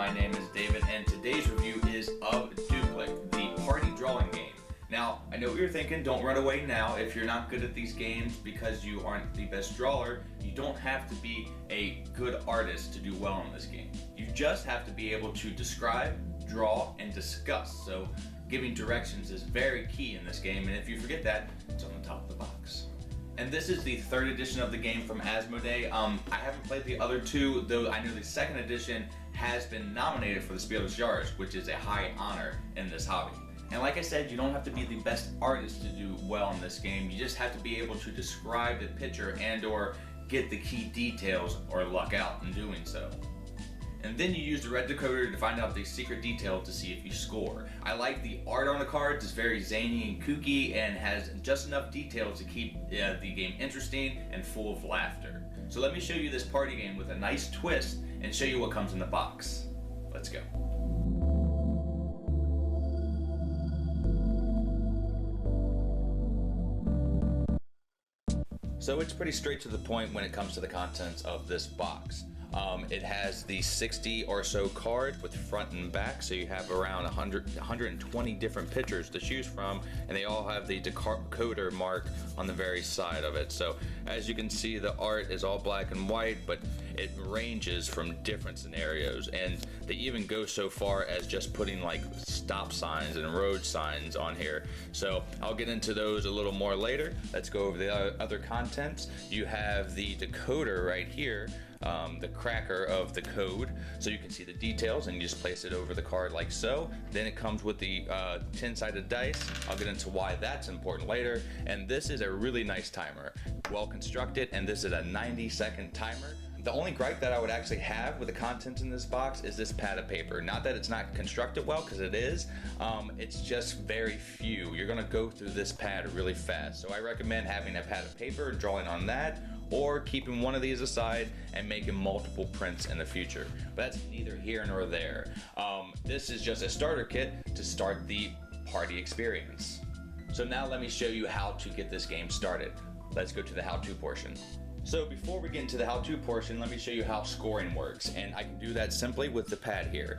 my name is David, and today's review is of Duplik, the party drawing game. Now, I know what you're thinking, don't run away now. If you're not good at these games because you aren't the best drawer, you don't have to be a good artist to do well in this game. You just have to be able to describe, draw, and discuss. So giving directions is very key in this game, and if you forget that, it's on the top of the box. And this is the third edition of the game from Asmodee. I haven't played the other two, though I know the second edition has been nominated for the Spielers Jars, which is a high honor in this hobby. And like I said, you don't have to be the best artist to do well in this game. You just have to be able to describe the picture and or get the key details or luck out in doing so. And then you use the red decoder to find out the secret detail to see if you score. I like the art on the cards. It's very zany and kooky and has just enough detail to keep the game interesting and full of laughter. So let me show you this party game with a nice twist and show you what comes in the box. Let's go. So it's pretty straight to the point when it comes to the contents of this box. It has the 60 or so cards with front and back, so you have around 120 different pictures to choose from, and they all have the decoder mark on the very side of it. So as you can see, the art is all black and white, but it ranges from different scenarios, and they even go so far as just putting like stop signs and road signs on here. So I'll get into those a little more later. Let's go over the other contents. You have the decoder right here, the cracker of the code, so you can see the details and you just place it over the card like so. Then it comes with the 10-sided dice. I'll get into why that's important later. And this is a really nice timer, well constructed, and this is a 90-second timer. The only gripe that I would actually have with the content in this box is this pad of paper. Not that it's not constructed well, because it is. It's just very few. You're gonna go through this pad really fast. So I recommend having a pad of paper and drawing on that, or keeping one of these aside and making multiple prints in the future. But that's neither here nor there. This is just a starter kit to start the party experience. So now let me show you how to get this game started. Let's go to the how-to portion. So before we get into the how-to portion, let me show you how scoring works, and I can do that simply with the pad here.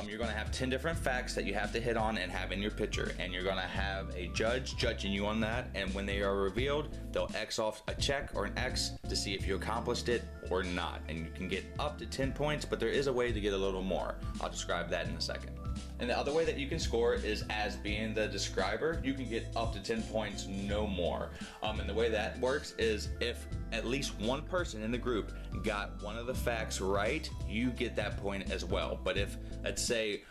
You're going to have 10 different facts that you have to hit on and have in your picture, and you're going to have a judge judging you on that, and when they are revealed, they'll X off a check or an X to see if you accomplished it or not, and you can get up to 10 points, but there is a way to get a little more. I'll describe that in a second. And the other way that you can score is as being the describer. You can get up to 10 points, no more. And the way that works is if at least one person in the group got one of the facts right, you get that point as well. But if, let's say,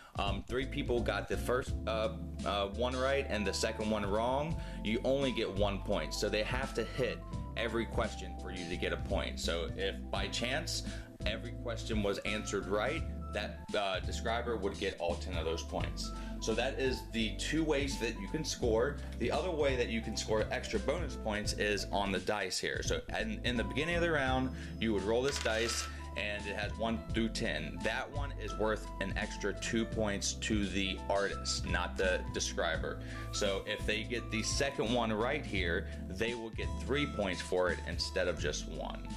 3 people got the first one right and the second one wrong, you only get 1 point. So they have to hit every question for you to get a point. So if by chance every question was answered right, that describer would get all 10 of those points. So that is the 2 ways that you can score. The other way that you can score extra bonus points is on the dice here. So in the beginning of the round, you would roll this dice, and it has 1 through 10. That one is worth an extra 2 points to the artist, not the describer. So if they get the second one right here, they will get 3 points for it instead of just 1.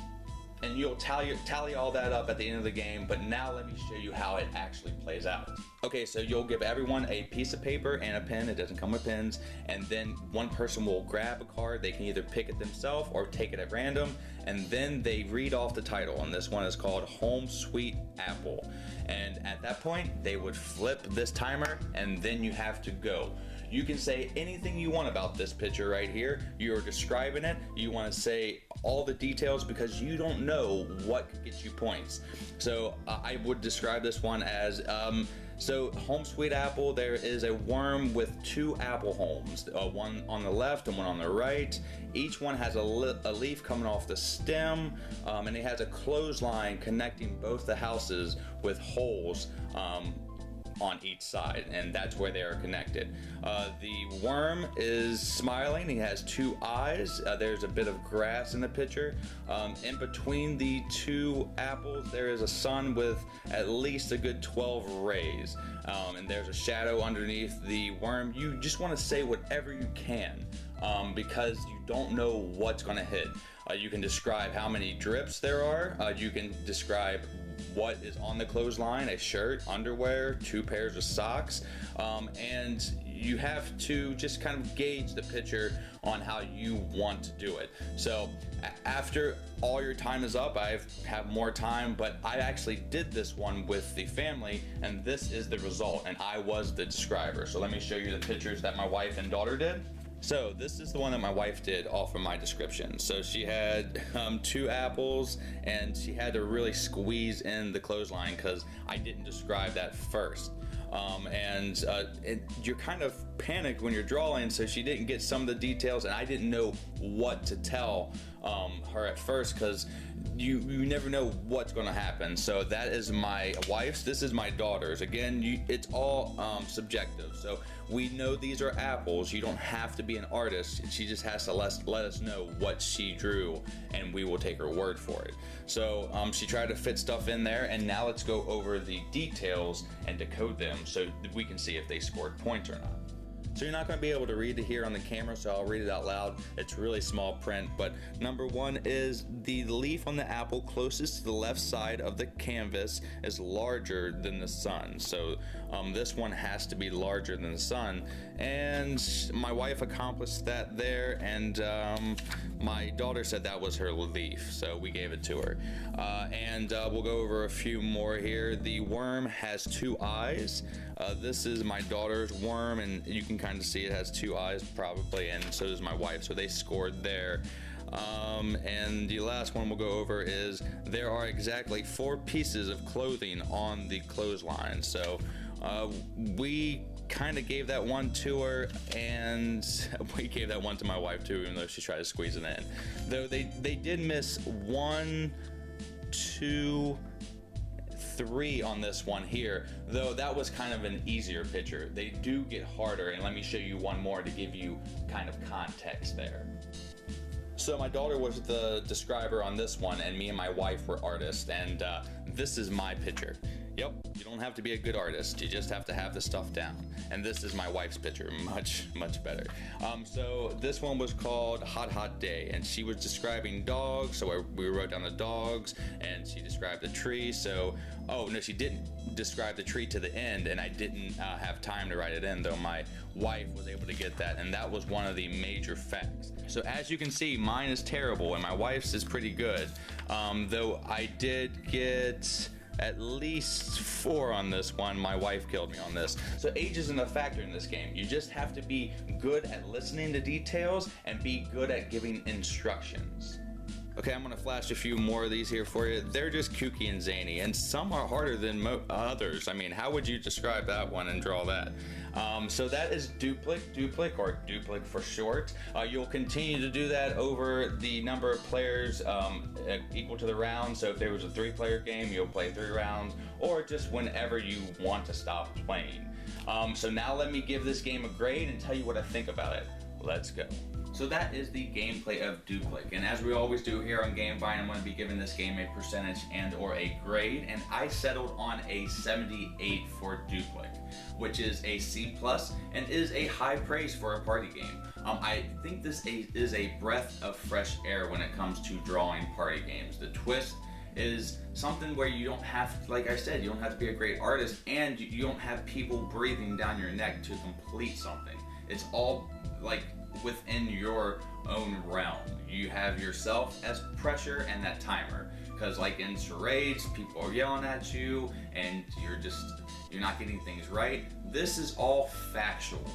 And you'll tally all that up at the end of the game, but now let me show you how it actually plays out. Okay, so you'll give everyone a piece of paper and a pen. It doesn't come with pens. And then one person will grab a card. They can either pick it themselves or take it at random. And then they read off the title. And this one is called Home Sweet Apple. And at that point, they would flip this timer, and then you have to go. You can say anything you want about this picture right here. You're describing it. You want to say all the details because you don't know what could get you points. So I would describe this one as so Home Sweet Apple, there is a worm with 2 apple homes, one on the left and one on the right. Each one has a leaf coming off the stem, and it has a clothesline connecting both the houses with holes on each side, and that's where they are connected. The worm is smiling. He has 2 eyes. There's a bit of grass in the picture. In between the 2 apples, there is a sun with at least a good 12 rays, and there's a shadow underneath the worm. You just want to say whatever you can, because you don't know what's going to hit. You can describe how many drips there are. You can describe what is on the clothesline: a shirt, underwear, 2 pairs of socks, and you have to just kind of gauge the picture on how you want to do it. So after all your time is up, I have more time, but I actually did this one with the family, and this is the result, and I was the describer. So let me show you the pictures that my wife and daughter did. So this is the one that my wife did off of my description. So she had 2 apples, and she had to really squeeze in the clothesline because I didn't describe that first. You're kind of panicked when you're drawing, so she didn't get some of the details, and I didn't know what to tell her at first, because you never know what's going to happen. So that is my wife's, this is my daughter's. Again, it's all subjective, so we know these are apples. You don't have to be an artist. She just has to let us know what she drew, and we will take her word for it. So she tried to fit stuff in there, and now let's go over the details and decode them so that we can see if they scored points or not. So you're not going to be able to read it here on the camera, so I'll read it out loud. It's really small print, but number 1 is the leaf on the apple closest to the left side of the canvas is larger than the sun. So this one has to be larger than the sun, and my wife accomplished that there, and my daughter said that was her leaf, so we gave it to her. We'll go over a few more here. The worm has 2 eyes. This is my daughter's worm, and you can kind of see it has 2 eyes probably, and so does my wife, so they scored there. And the last one we'll go over is there are exactly 4 pieces of clothing on the clothesline. So we kind of gave that one to her, and we gave that one to my wife too, even though she tried to squeeze it in. Though they did miss 1, 2, 3 on this one here, though that was kind of an easier picture. They do get harder, and let me show you one more to give you kind of context there. So my daughter was the describer on this one, and me and my wife were artists, and this is my picture. Yep, you don't have to be a good artist, you just have to have the stuff down. And this is my wife's picture, much better. So this one was called Hot Hot Day, and she was describing dogs, so we wrote down the dogs, and she described the tree. So, oh no, she didn't describe the tree to the end, and I didn't have time to write it in, though my wife was able to get that, and that was one of the major facts. So as you can see, mine is terrible, and my wife's is pretty good, though I did get at least 4 on this one. My wife killed me on this. So age isn't a factor in this game. You just have to be good at listening to details and be good at giving instructions. Okay, I'm gonna flash a few more of these here for you. They're just kooky and zany, and some are harder than others. I mean, how would you describe that one and draw that? So that is Duplik, or Duplik for short. You'll continue to do that over the number of players equal to the round. So if there was a 3-player game, you'll play 3 rounds, or just whenever you want to stop playing. So now let me give this game a grade and tell you what I think about it. Let's go. So that is the gameplay of Duplik, and as we always do here on GameVine, I'm going to be giving this game a percentage and or a grade, and I settled on a 78 for Duplik, which is a C+ and is a high praise for a party game. I think this is a breath of fresh air when it comes to drawing party games. The twist is something where you don't have, like I said, you don't have to be a great artist, and you don't have people breathing down your neck to complete something. It's all like within your own realm. You have yourself as pressure and that timer, because like in charades, people are yelling at you and you're not getting things right. This is all factual.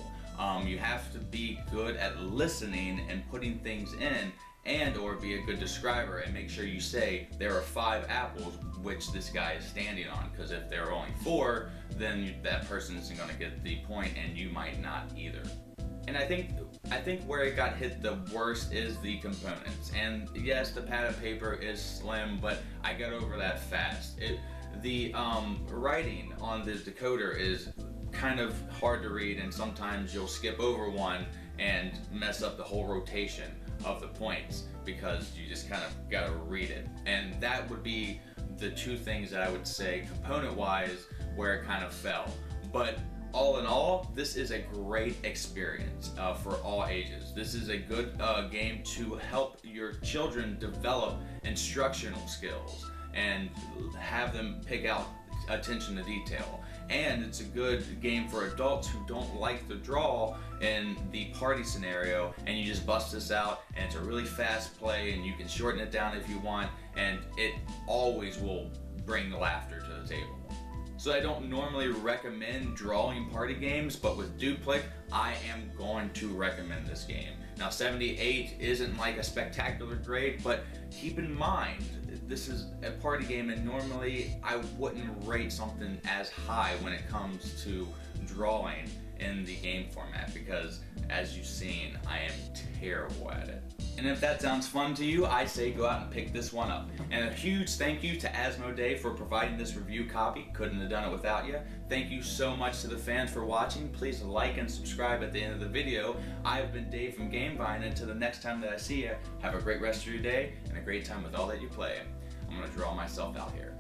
You have to be good at listening and putting things in, and or be a good describer and make sure you say there are 5 apples which this guy is standing on, because if there are only 4, then that person isn't going to get the point, and you might not either. And I think where it got hit the worst is the components. And yes, the pad of paper is slim, but I got over that fast. The writing on the decoder is kind of hard to read, and sometimes you'll skip over one and mess up the whole rotation of the points because you just kind of gotta read it. And that would be the 2 things that I would say component-wise where it kind of fell. But all in all, this is a great experience for all ages. This is a good game to help your children develop instructional skills. and have them pick out attention to detail. And it's a good game for adults who don't like the draw in the party scenario, and you just bust this out, and it's a really fast play, and you can shorten it down if you want, and it always will bring laughter to the table. So I don't normally recommend drawing party games, but with Duplik, I am going to recommend this game. Now 78 isn't like a spectacular grade, but keep in mind, this is a party game, and normally I wouldn't rate something as high when it comes to drawing in the game format, because as you've seen, I am terrible at it. And if that sounds fun to you, I say go out and pick this one up. And a huge thank you to Asmodee for providing this review copy. Couldn't have done it without you. Thank you so much to the fans for watching. Please like and subscribe at the end of the video. I've been Dave from Gamevine, and until the next time that I see you, have a great rest of your day and a great time with all that you play. I'm gonna draw myself out here.